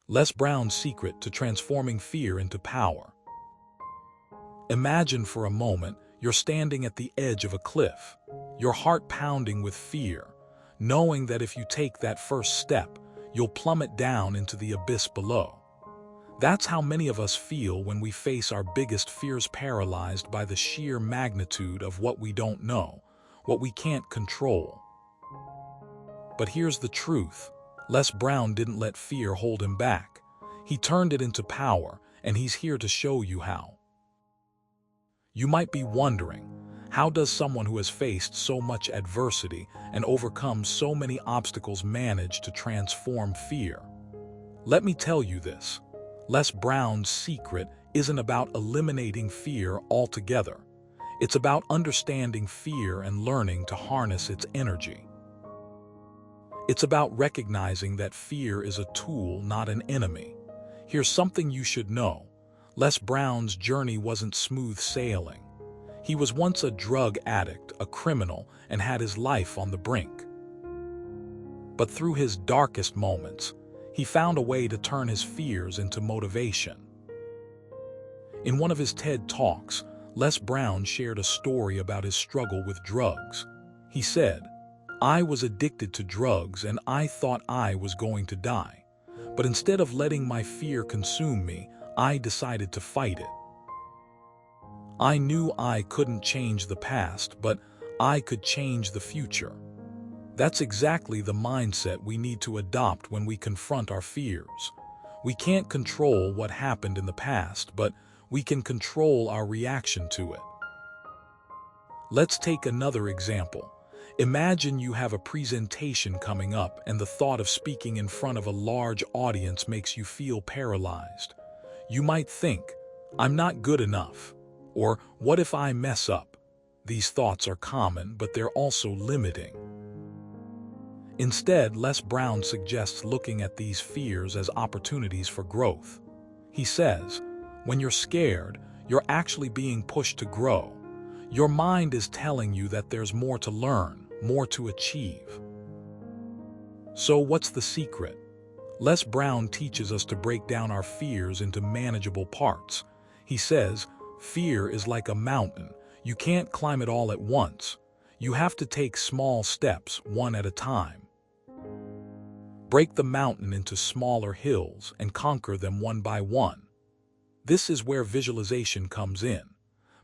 Les Brown's secret to transforming fear into power. Imagine for a moment you're standing at the edge of a cliff, your heart pounding with fear, knowing that if you take that first step, you'll plummet down into the abyss below. That's how many of us feel when we face our biggest fears, paralyzed by the sheer magnitude of what we don't know, what we can't control. But here's the truth. Les Brown didn't let fear hold him back. He turned it into power, and he's here to show you how. You might be wondering, how does someone who has faced so much adversity and overcome so many obstacles manage to transform fear? Let me tell you this. Les Brown's secret isn't about eliminating fear altogether. It's about understanding fear and learning to harness its energy. It's about recognizing that fear is a tool, not an enemy. Here's something you should know. Les Brown's journey wasn't smooth sailing. He was once a drug addict, a criminal, and had his life on the brink. But through his darkest moments, he found a way to turn his fears into motivation. In one of his TED Talks, Les Brown shared a story about his struggle with drugs. He said, "I was addicted to drugs and I thought I was going to die. But instead of letting my fear consume me, I decided to fight it. I knew I couldn't change the past, but I could change the future." That's exactly the mindset we need to adopt when we confront our fears. We can't control what happened in the past, but we can control our reaction to it. Let's take another example. Imagine you have a presentation coming up and the thought of speaking in front of a large audience makes you feel paralyzed. You might think, "I'm not good enough," or "What if I mess up?" These thoughts are common, but they're also limiting. Instead, Les Brown suggests looking at these fears as opportunities for growth. He says, when you're scared, you're actually being pushed to grow. Your mind is telling you that there's more to learn, more to achieve. So what's the secret? Les Brown teaches us to break down our fears into manageable parts. He says, fear is like a mountain. You can't climb it all at once. You have to take small steps, one at a time. Break the mountain into smaller hills and conquer them one by one. This is where visualization comes in.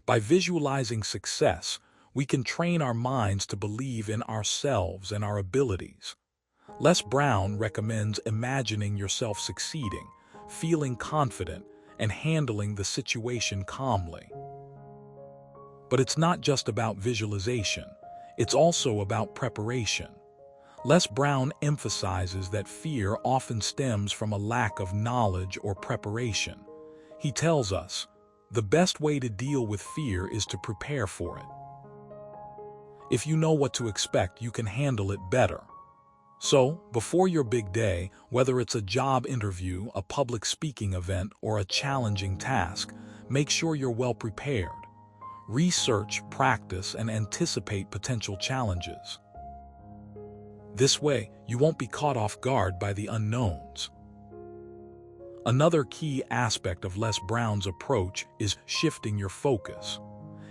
By visualizing success, we can train our minds to believe in ourselves and our abilities. Les Brown recommends imagining yourself succeeding, feeling confident, and handling the situation calmly. But it's not just about visualization. It's also about preparation. Les Brown emphasizes that fear often stems from a lack of knowledge or preparation. He tells us, the best way to deal with fear is to prepare for it. If you know what to expect, you can handle it better. So, before your big day, whether it's a job interview, a public speaking event, or a challenging task, make sure you're well prepared. Research, practice, and anticipate potential challenges. This way, you won't be caught off guard by the unknowns. Another key aspect of Les Brown's approach is shifting your focus.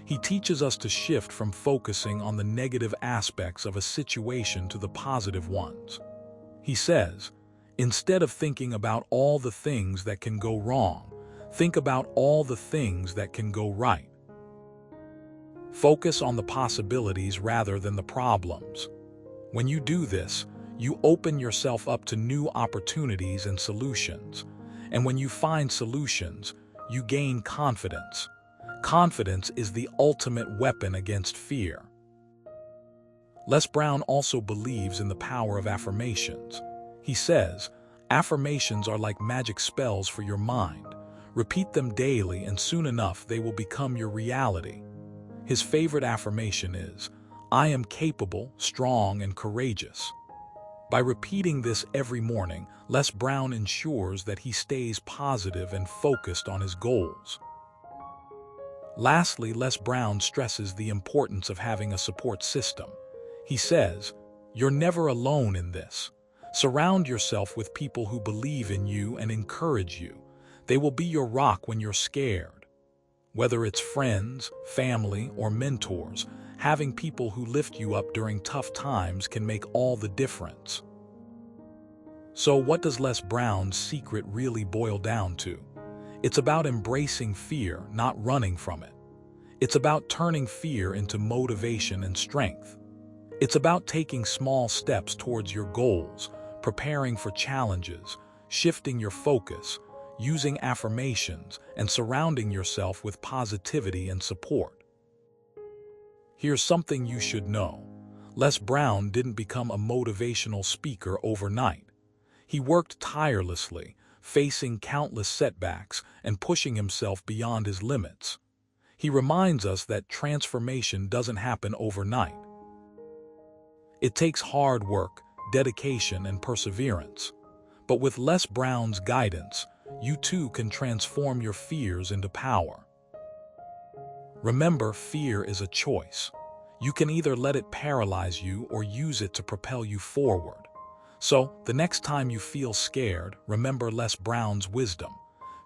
He teaches us to shift from focusing on the negative aspects of a situation to the positive ones. He says, instead of thinking about all the things that can go wrong, think about all the things that can go right. Focus on the possibilities rather than the problems. When you do this, you open yourself up to new opportunities and solutions. And when you find solutions, you gain confidence. Confidence is the ultimate weapon against fear. Les Brown also believes in the power of affirmations. He says, affirmations are like magic spells for your mind. Repeat them daily and soon enough they will become your reality. His favorite affirmation is, I am capable, strong, and courageous. By repeating this every morning, Les Brown ensures that he stays positive and focused on his goals. Lastly, Les Brown stresses the importance of having a support system. He says, you're never alone in this. Surround yourself with people who believe in you and encourage you. They will be your rock when you're scared. Whether it's friends, family, or mentors, having people who lift you up during tough times can make all the difference. So what does Les Brown's secret really boil down to? It's about embracing fear, not running from it. It's about turning fear into motivation and strength. It's about taking small steps towards your goals, preparing for challenges, shifting your focus, using affirmations, and surrounding yourself with positivity and support. Here's something you should know. Les Brown didn't become a motivational speaker overnight. He worked tirelessly, facing countless setbacks and pushing himself beyond his limits. He reminds us that transformation doesn't happen overnight. It takes hard work, dedication, and perseverance. But with Les Brown's guidance, you too can transform your fears into power. Remember, fear is a choice. You can either let it paralyze you or use it to propel you forward. So, the next time you feel scared, remember Les Brown's wisdom.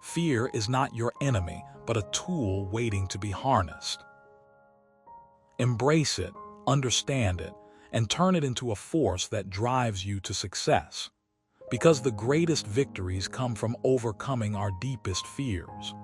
Fear is not your enemy, but a tool waiting to be harnessed. Embrace it, understand it, and turn it into a force that drives you to success. Because the greatest victories come from overcoming our deepest fears.